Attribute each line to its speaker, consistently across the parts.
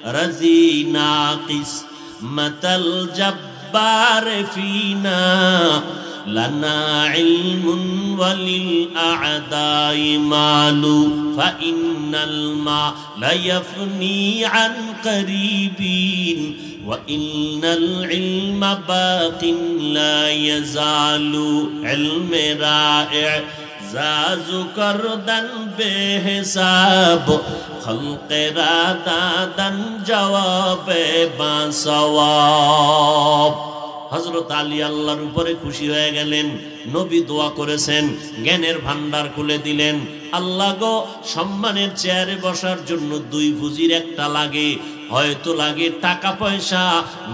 Speaker 1: رزينا قسمة الجبار فينا لنا علم وللأعداء مال فإن المال يفني عن قريب وإن العلم باق لا يزال علم رائع زاز كردن بحساب خلق رادادن جواب باسواب হযরত আলী আল্লাহর উপরে খুশি হয়ে গেলেন। নবী দোয়া করেছেন, জ্ঞানের ভান্ডার খুলে দিলেন। আল্লাহ গো, সম্মানের চেয়ারে বসার জন্য দুই পুঁজির একটা লাগে, হয়তো লাগে টাকা পয়সা,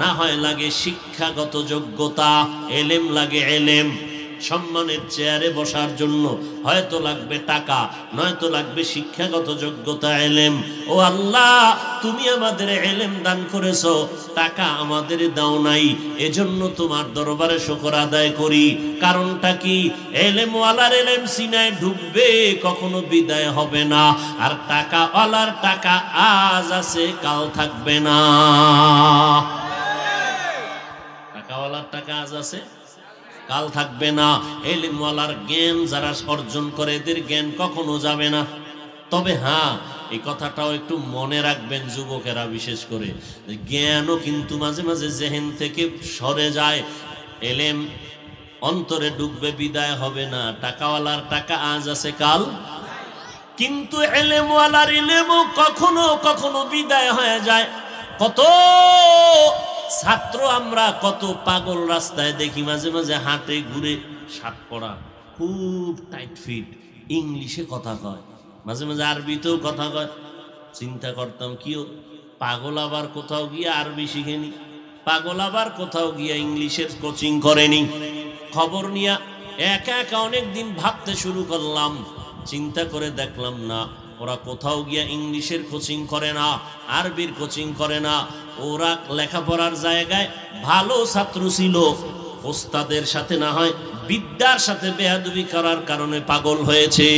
Speaker 1: না হয় লাগে শিক্ষাগত যোগ্যতা, এলেম লাগে এলেম। সম্মানের চেয়ারে বসার জন্য হয়তো লাগবে টাকা, নয়তো লাগবে শিক্ষাগত যোগ্যতা, এলেম। ও আল্লাহ, তুমি আমাদের এলেম দান করেছো, টাকা আমাদের দাও নাই, এজন্য তোমার দরবারে শুকর আদায় করি। কারণটা কি? এলেমওয়ালার এলেম সিনায় ঢুকবে, কখনো বিদায় হবে না। আর টাকাওয়ালার টাকা আজ আছে, কাল থাকবে না। টাকাওয়ালার টাকা আজ আছে, কাল থাকবে না। এলেমওয়ালার জ্ঞান যারা অর্জন করে, এদের জ্ঞান কখনো যাবে না। তবে হ্যাঁ, এই কথাটাও একটু মনে রাখবেন যুবকেরা, বিশেষ করে জ্ঞানও কিন্তু মাঝে মাঝে জেহেন থেকে সরে যায়। এলেম অন্তরে ঢুকবে, বিদায় হবে না। টাকাওয়ালার টাকা আজ আছে, কাল। কিন্তু এলেমওয়ালার এলেমও কখনো কখনো বিদায় হয়ে যায়। কত ছাত্র আমরা, কত পাগল রাস্তায় দেখি, মাঝে মাঝে হাঁটে ঘুরে, শার্ট পরা, খুব টাইট ফিট, ইংলিশে কথা কয়, মাঝে মাঝে আরবিতেও কথা কয়। চিন্তা করতাম, কিও পাগল আবার কোথাও গিয়ে আরবি শিখেনি, পাগল আবার কোথাও গিয়ে ইংলিশের কোচিং করেনি। খবর নিয়ে একা একা অনেকদিন ভাবতে শুরু করলাম, চিন্তা করে দেখলাম না, ওরা কোথাও গিয়া ইংলিশের কোচিং করে না, আরবির কোচিং করে না। ওরা লেখাপড়ার জায়গায় ভালো ছাত্র ছিল, ওস্তাদের সাথে না হয় বিদ্যার সাথে বেয়াদবি করার কারণে পাগল হয়েছে।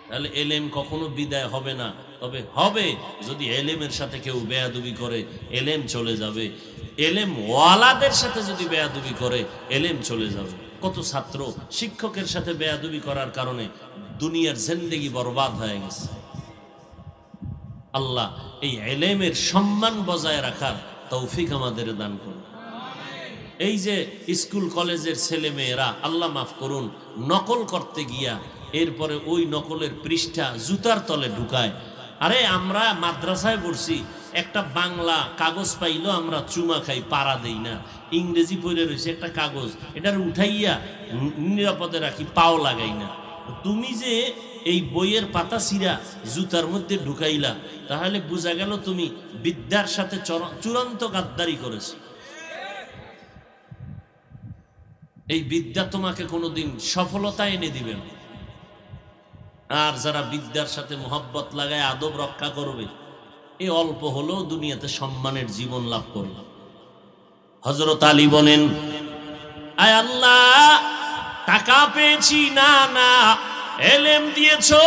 Speaker 1: তাহলে এলেম কখনো বিদায় হবে না। তবে হবে যদি এলেমের সাথে কেউ বেয়াদবি করে, এলেম চলে যাবে। এলেম ওয়ালাদের সাথে যদি বেয়াদবি করে, এলেম চলে যাবে। কত ছাত্র শিক্ষকের সাথে বেয়াদবি করার কারণে দুনিয়ার জিন্দেগি বরবাদ হয়ে গেছে। আল্লাহ এই এলেমের সম্মান বজায় রাখার তৌফিক আমাদের দান করুন। এই যে স্কুল কলেজের ছেলে মেয়েরা, আল্লাহ মাফ করুন, নকল করতে গিয়া এরপরে ওই নকলের পৃষ্ঠা জুতার তলে ঢুকায়। আরে আমরা মাদ্রাসায় পড়ছি, একটা বাংলা কাগজ পাইলো আমরা চুমা খাই, পাড়া দেই না। ইংরেজি পড়ে রয়েছে একটা কাগজ, এটার উঠাইয়া নিরাপদে রাখি, পাও লাগাই না। তুমি যে এই বইয়ের পাতা ছিঁড়া জুতার মধ্যে ঢুকাইলা, তাহলে বোঝা গেল তুমি বিদ্যার সাথে চূড়ান্ত গাদ্দারি করেছো। এই বিদ্যা তোমাকে কোনোদিন সফলতা এনে দিবে না। আর যারা বিদ্যার সাথে মোহাব্বত লাগায় আদব রক্ষা করবে, এই অল্প হলেও দুনিয়াতে সম্মানের জীবন লাভ করবে। হযরত আলী বলেন, আয় আল্লাহ, টাকা পেয়েছি না, না এলেম দিয়েছো,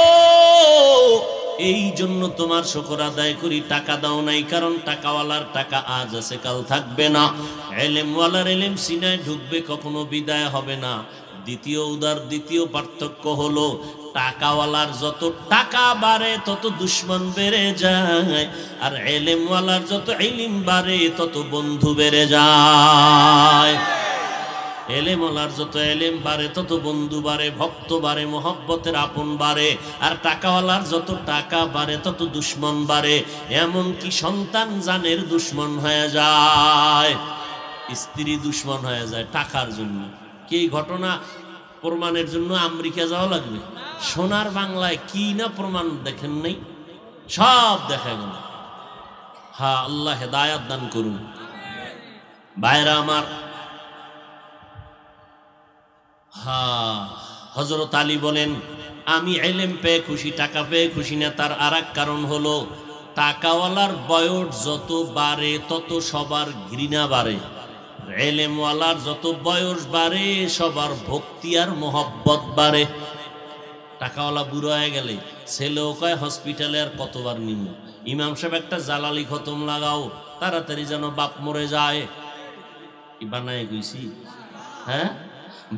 Speaker 1: এই জন্য তোমার শুকর আদায় করি। টাকা দাও নাই, কারণ টাকাওয়ালার টাকা আজ আছে, কাল থাকবে না। এলেমওয়ালার এলেম সিনায় ঢুকবে, কখনো বিদায় হবে না। দ্বিতীয় পার্থক্য হলো, টাকাওয়ালার যত টাকা বাড়ে তত দুশ্মন বেড়ে যায়, আর এলেমওয়ালার যত ইলম বাড়ে তত বন্ধু বেড়ে যায়। এলেমওয়ালার যত এলেম বাড়ে তত বন্ধু বাড়ে, ভক্ত বাড়ে, মোহব্বতের আপন বাড়ে। আর টাকাওয়ালার যত টাকা বাড়ে তত দুশ্মন বাড়ে, এমনকি সন্তান জানের দুশ্মন হয়ে যায়, স্ত্রী দুশ্মন হয়ে যায় টাকার জন্য। কি ঘটনা প্রমাণের জন্য আমেরিকা যাওয়া লাগবে? সোনার বাংলায় কি না প্রমাণ দেখেন নাই, সব দেখা গেল। হ্যাঁ, আল্লাহ হেদায়াত দান করুন। ভাইরা আমার, হ্যাঁ, হযরত আলী বলেন, আমি ইলম পেয়ে খুশি, টাকা পেয়ে খুশি না। তার আরেক কারণ হলো, টাকাওয়ালার বয়স যত বাড়ে তত সবার ঘৃণা বাড়ে, ইলমওয়ালার যত বয়স বাড়ে সবার ভক্তি আর মোহব্বত বাড়ে। টাকাওয়ালা বুড়ো হয়ে গেলে ছেলেও কয় হসপিটালে আর কতবার নিমু। ইমাম সাহেব একটা জালালি খতম লাগাও, তাড়াতাড়ি যেন বাপ মরে যায়। কি বানায় কইছি? হ্যাঁ,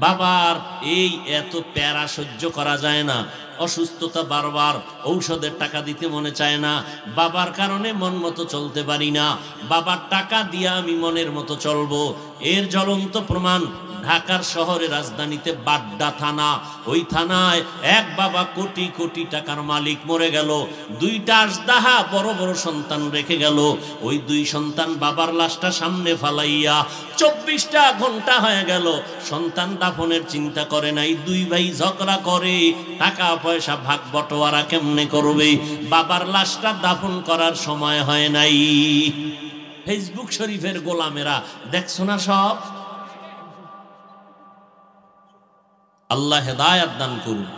Speaker 1: বাবার এই এত প্যারা সহ্য করা যায় না, অসুস্থতা বারবার, ঔষধের টাকা দিতে মনে চায় না, বাবার কারণে মন মতো চলতে পারি না, বাবার টাকা দিয়া আমি মনের মতো চলবো। এর জ্বলন্ত প্রমাণ ঢাকার শহরে রাজধানীতে বাড্ডা থানা, ওই থানায় এক বাবা কোটি কোটি টাকার মালিক মরে গেল, দুইটা আজদাহা বড় বড় সন্তান রেখে গেল। ওই দুই সন্তান বাবার লাশটা সামনে ফালাইয়া 24টা ঘন্টা হয়ে গেল, সন্তান দাফনের চিন্তা করে নাই। দুই ভাই ঝগড়া করে টাকা পয়সা ভাগ বটোয়ারা কেমনে করবে, বাবার লাশটা দাফন করার সময় হয় নাই। ফেসবুক শরীফের গোলামেরা দেখছো না সব? আল্লাহ হেদায়াত দান করুন।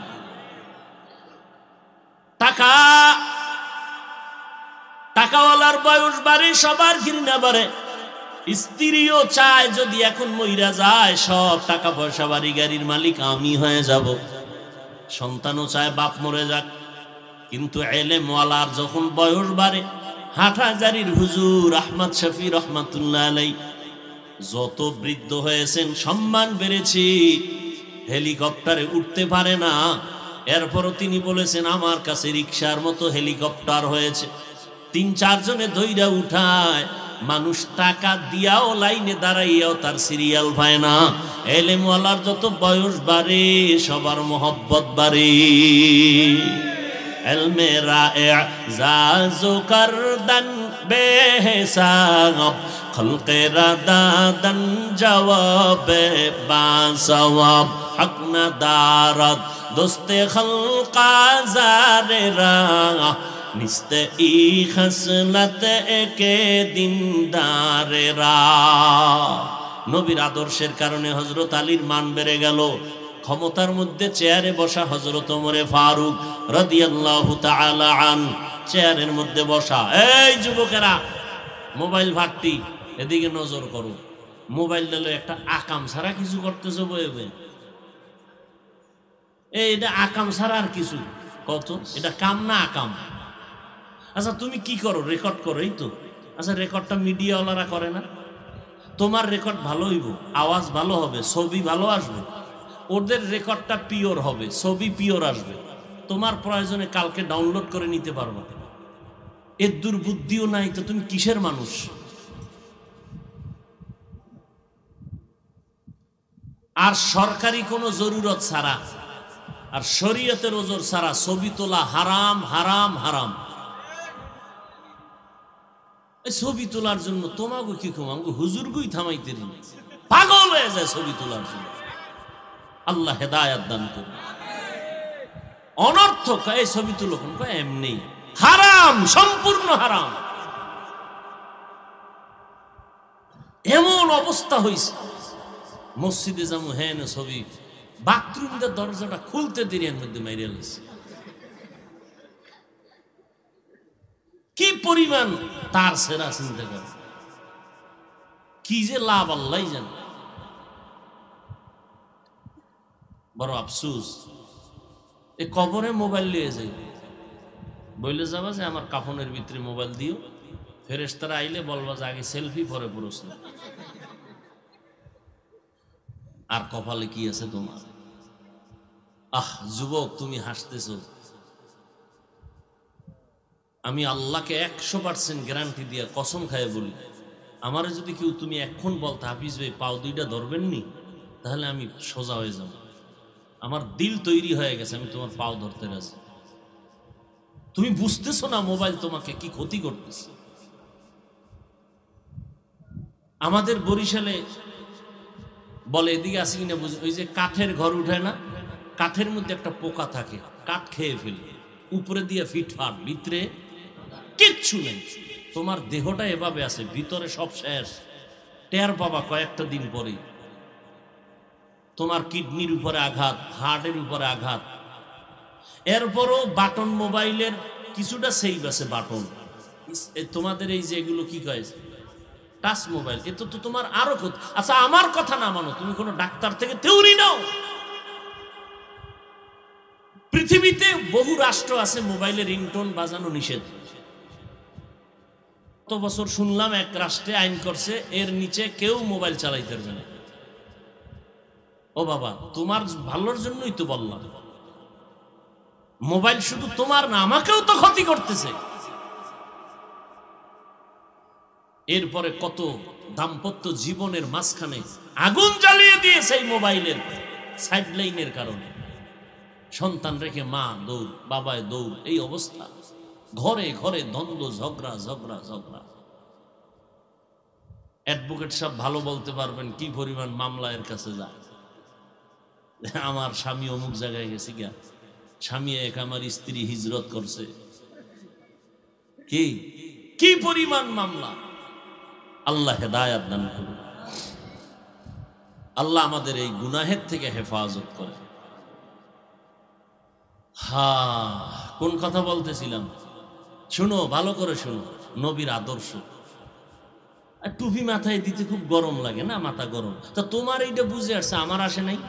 Speaker 1: টাকাওয়ালার বয়স বাড়ে, সবার ঘৃণা বাড়ে, স্ত্রীও চায় যদি এখন মইরা যায় সব টাকা পয়সা বাড়ি গাড়ির মালিক আমি হয়ে যাব। সন্তানও চায় বাপ মরে যাক। কিন্তু এলেমওয়ালার যখন বয়স বাড়ে, হাটহাজারীর হুজুর আহমদ শফি রহমাতুল্লাহ আলাই যত বৃদ্ধ হয়েছেন, সম্মান বেড়েছে, হেলিকপ্টারে উঠতে পারে না, এরপরও তিনি বলেছেন আমার কাছে রিকশার মতো হেলিকপ্টার হয়েছে। 3-4 জনে ধইরা উঠায়, মানুষ টাকা দিয়াও লাইনে দাঁড়াইয়াও তার সিরিয়াল পায় না। এলেমওয়ালার যত বয়স বাড়ে সবার মোহব্বত বাড়ে। এলমে রা'জাজু করদান বেহিসাব, খলকে রাদাদান জওয়াবে বাসওয়াব, হক না দারদ দোস্তে খলকা জারেরা, নিস্তে ই খসলত একে দিনদারেরা। নবীর আদর্শের কারণে হযরত আলীর মান বেড়ে গেল। ক্ষমতার মধ্যে চেয়ারে বসা হযরত ওমরে ফারুক রাদিয়াল্লাহু তাআলা আন, চেয়ারের মধ্যে বসা। এই যুবকেরা, মোবাইল ভাট্টি, এদিকে নজর করো। মোবাইল দিলে একটা আকাম ছাড়া কিছু করতেছো বইবে। এটা আকাম ছাড়া আর কিছু কত? এটা কাম না আকাম? আচ্ছা তুমি কি করো? রেকর্ড করো, এই তো। আচ্ছা রেকর্ডটা মিডিয়াওয়ালারা করে না? তোমার রেকর্ড ভালো হইব, আওয়াজ ভালো হবে, ছবি ভালো আসবে। ওদের রেকর্ডটা পিওর হবে, ছবি পিওর আসবে। তোমার প্রয়োজনে কালকে ডাউনলোড করে নিতে পারবে। এর দুর্বুদ্ধিও নাই তো তুমি কিসের মানুষ? আর সরকারি কোনো জরুরত ছাড়া আর শরীয়তের ওজর ছাড়া ছবি তোলা হারাম, হারাম, হারাম। ছবি তোলার জন্য তোমাকে কি কম, আমাকে হুজুরগুই থামাইতে দিন, পাগল হয়ে যায় ছবি তোলার জন্য। আল্লাহ হেদায়াত দান করুন। অনর্থক এই ছবি তুলো কোন এমনি হারাম, সম্পূর্ণ হারাম। এমন অবস্থা হয়েছে, মসজিদে যাবো হ্যাঁ ছবি, বাথরুমের দরজাটা খুলতে দেরি, এর মধ্যে মাইরে এলেছে। কি পরিমাণ তার সেরা চিন্তা করে, কি যে লাভ আল্লাহ জানে। বড় আফসোস, এ কবরে মোবাইল নিয়ে যাই, বইলে যাবা যে আমার কাফনের ভিতরে মোবাইল দিও, ফেরেশতারা আইলে বলবা যে আগে সেলফি পরে প্রশ্ন। আর কপালে কি আছে তোমার? আহ যুবক, তুমি হাসতেছ। আমি আল্লাহকে 100% গ্যারান্টি দিয়া কসম খায় বলি, আমারে যদি কেউ তুমি এখন বলতে হাফিজ ভাই পাও দুইটা ধরবেননি, তাহলে আমি সোজা হয়ে যাব। আমার দিল তৈরি হয়ে গেছে, আমি তোমার পাও ধরতে রাজি। তুমি বুঝতেছো না মোবাইল তোমাকে কি ক্ষতি করতেছে। আমাদের বরিশালে বলে, এদিকে আসি কিনা বুঝি, ওই যে কাঠের ঘর উঠায় না, কাঠের মধ্যে একটা পোকা থাকে, কাঠ খেয়ে ফেলে, উপরে দিয়ে ফিটফাট, ভিতরে কিচ্ছু নেই। তোমার দেহটা এভাবে আছে, ভিতরে সব শেষ, টের পাবা কয়েকটা দিন পরে। তোমার কিডনির উপরে আঘাত, হার্টের উপরে আঘাত। এরপরও বাটন মোবাইলের কিছুটা সেভ আছে, বাটন। তোমাদের এই যে এগুলো কি কয় টাচ মোবাইল, এ তো তোমার আরো ক্ষতি। আচ্ছা আমার কথা না মানো, তুমি কোনো ডাক্তার থেকে থিওরি নাও, পৃথিবীতে বহু রাষ্ট্র আছে মোবাইলে রিংটোন বাজানো নিষেধ। গত বছর শুনলাম এক রাষ্ট্রে আইন করছে এর নিচে কেউ মোবাইল চালাইতে পারবে না। ও বাবা, তোমার ভালোর জন্যই তো বললাম, মোবাইল শুধু তোমার না আমাকেও তো ক্ষতি করতেছে। এরপরে কত দাম্পত্য জীবনের মাঝখানে আগুন জ্বালিয়ে দিয়েছে এই মোবাইলের সাইড লাইনের কারণে। সন্তান রেখে মা দৌড়, বাবায় দৌড়, এই অবস্থা। ঘরে ঘরে দ্বন্দ্ব, ঝগড়া ঝগড়া ঝগড়া। অ্যাডভোকেট সাহেব ভালো বলতে পারবেন কি পরিমাণ মামলা এর কাছে যায়। আমার স্বামী অমুক জায়গায় গেছে গিয়া, স্বামী এক আমার স্ত্রী হিজরত করছে, কি কি পরিমাণ মামলা। আল্লাহ হেদায়াত দান করুন। আল্লাহ আমাদের এই গুনাহের থেকে হেফাজত করে। কোন কথা বলতেছিলাম? শুনো, ভালো করে শুনো। নবীর আদর্শ। আর টুপি মাথায় দিতে খুব গরম লাগে না, মাথা গরম। তা তোমার এইটা বুঝে আসছে, আমার আসে নাই।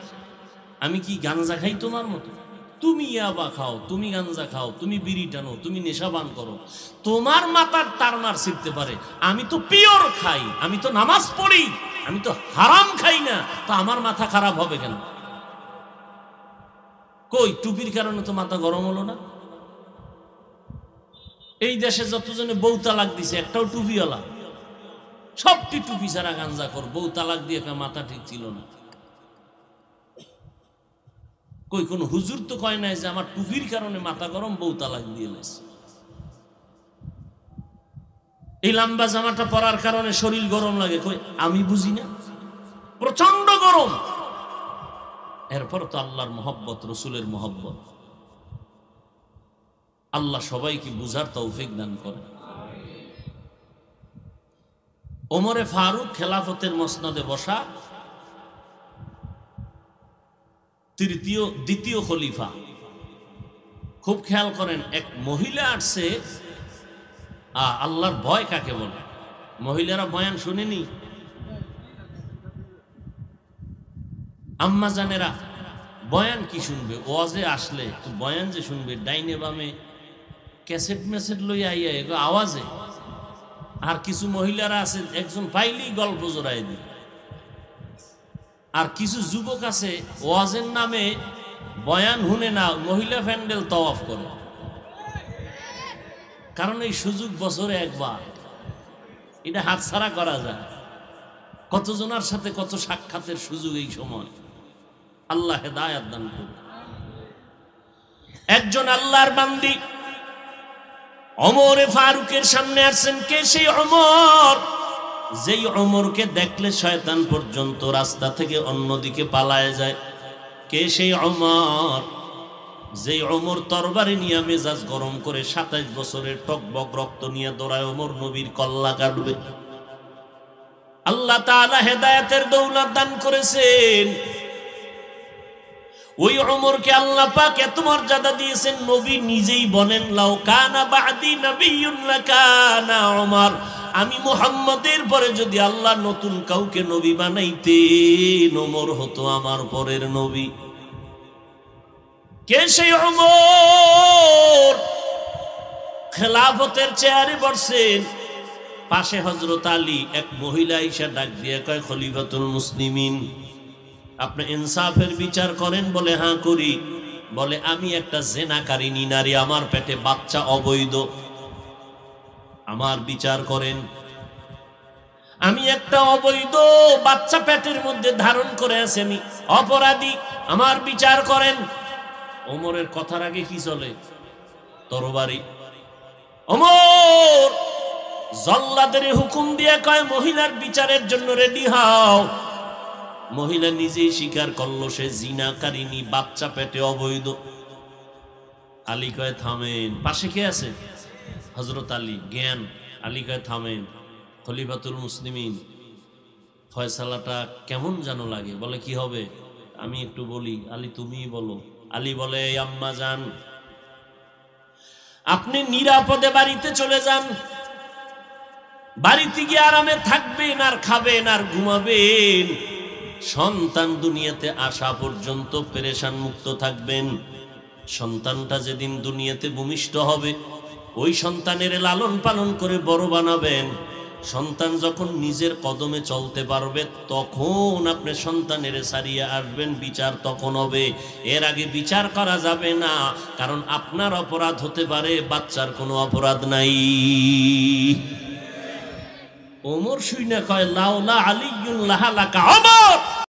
Speaker 1: আমি কি গাঞ্জা খাই তোমার মতো? তুমি ইয়াবা খাও, তুমি গাঞ্জা খাও, তুমি বিড়ি টানো, তুমি নেশা পান করো, তোমার মাথার তারমার ছিঁড়তে পারে। আমি তো পিওর খাই, আমি তো নামাজ পড়ি, আমি তো হারাম খাই না, তো আমার মাথা খারাপ হবে কেন? কই টুপির কারণে তো মাথা গরম হলো না? এই দেশে যতজনে বউ তালাক দিছে একটাও টুপিওয়ালা, সবটি টুপি ছাড়া গাঞ্জা কর। বউ তালাক দিয়ে মাথা ঠিক ছিল না। কই কোন হুজুর তো কয় নাই যে আমার টুপির কারণে মাথা গরম, বউ তালাক দিয়ে লেছে। এই লম্বা জামাটা পরার কারণে শরীর গরম লাগে, কই আমি বুঝি না? প্রচন্ড গরম। এরপর তো আল্লাহর মহব্বত, রসুলের মহব্বত। আল্লাহ সবাইকে বুঝার তৌফিক দান করে। ওমরে ফারুক খেলাফতের মসনদে বসা দ্বিতীয় খলিফা। খুব খেয়াল করেন, এক মহিলা আসছে। আল্লাহর ভয় কাকে বলে? মহিলারা বয়ান শুনেনি? আম্মা জানেরা বয়ান কি শুনবে? ওয়াজে আসলে তো বয়ান যে শুনবে, ডাইনে বামে ক্যাসেট মেসেট লইয়া আইয়া এগো আওয়াজে। আর কিছু মহিলারা আছে একজন পাইলেই গল্প জোড়াই দিবে। আর কিছু যুবক আছে ওয়াজের নামে বয়ান শুনে না, মহিলা প্যান্ডেল তওয়াফ করে। কারণ এই সুযোগ বছরে একবার, এটা হাতছাড়া করা যায়। কতজনের সাথে কত সাক্ষাতের সুযোগ এই সময়। আল্লাহ হেদায়াত দান করুন। একজন আল্লাহর বান্দি ওমরে ফারুকের সামনে আসছেন। কে সেই ওমর? যেই ওমরকে দেখলে শয়তান পর্যন্ত রাস্তা থেকে অন্যদিকে পালায় যায়। কে সেই ওমর? যেই ওমর তরবারি নিয়ে মেজাজ গরম করে 27 বছরের টকবক রক্ত নিয়ে দৌড়ায় ওমর নবীর কল্লা কাটবে। আল্লাহ তাআলা হেদায়েতের দৌলত দান করেছেন। ওই ওমরকে আল্লাহ পাক এত মর্যাদা দিয়েছেন, নবী নিজেই বলেন, লাউ কানা বাদি নবিয়্যুন লাকানা ওমর। আমি মুহাম্মদের পরে যদি আল্লাহ নতুন কাউকে নবী বানাইতেন, ওমর হতো আমার পরের নবী। কে সেই ওমর? খেলাফতের চেয়ারে বসছেন, পাশে হযরত আলী। এক মহিলা আয়েশা ডাক দিয়ে কয়, খলিফাতুল মুসলিমিন, আপনি ইনসাফের বিচার করেন? বলে হ্যাঁ করি। বলে আমি একটা জেনাকারিনী নারী, আমার পেটে বাচ্চা অবৈধ, আমার বিচার করেন। আমি একটা অবৈধ বাচ্চা পেটের মধ্যে ধারণ করে আছি, আমি অপরাধী, আমার বিচার করেন। ওমরের কথার আগে কি চলে? তরবারি। ওমর জল্লাদের হুকুম দিয়ে কয়, মহিলার বিচারের জন্য রেডি হও। মহিলা নিজেই স্বীকার করলো সে জিনাকারিনী, বাচ্চা পেটে অবৈধ। আলী কয় থামেন। পাশে কে আছে? হযরত আলী। জ্ঞান। আলী কয় থামেন। খলিফাতুল মুসলিমিন, ফয়সালাটা কেমন যেন লাগে। বলে কি হবে? আমি একটু বলি। আলী তুমিই বলো। আলী বলে, আম্মা যান, আপনি নিরাপদে বাড়িতে চলে যান। বাড়িতে গিয়ে আরামে থাকবেন, আর খাবেন, আর ঘুমাবেন। সন্তান দুনিয়াতে আসা পর্যন্ত পেরেশান মুক্ত থাকবেন। সন্তানটা যেদিন দুনিয়াতে ভূমিষ্ঠ হবে ওই সন্তানের লালন পালন করে বড় বানাবেন। সন্তান যখন নিজের কদমে চলতে পারবে তখন আপনি সন্তানের সারিয়ে আসবেন, বিচার তখন হবে। এর আগে বিচার করা যাবে না, কারণ আপনার অপরাধ হতে পারে, বাচ্চার কোনো অপরাধ নাই। ওমর শুইনা কয় লাউলা আলিয়্যুন লাহালাকা ওমর,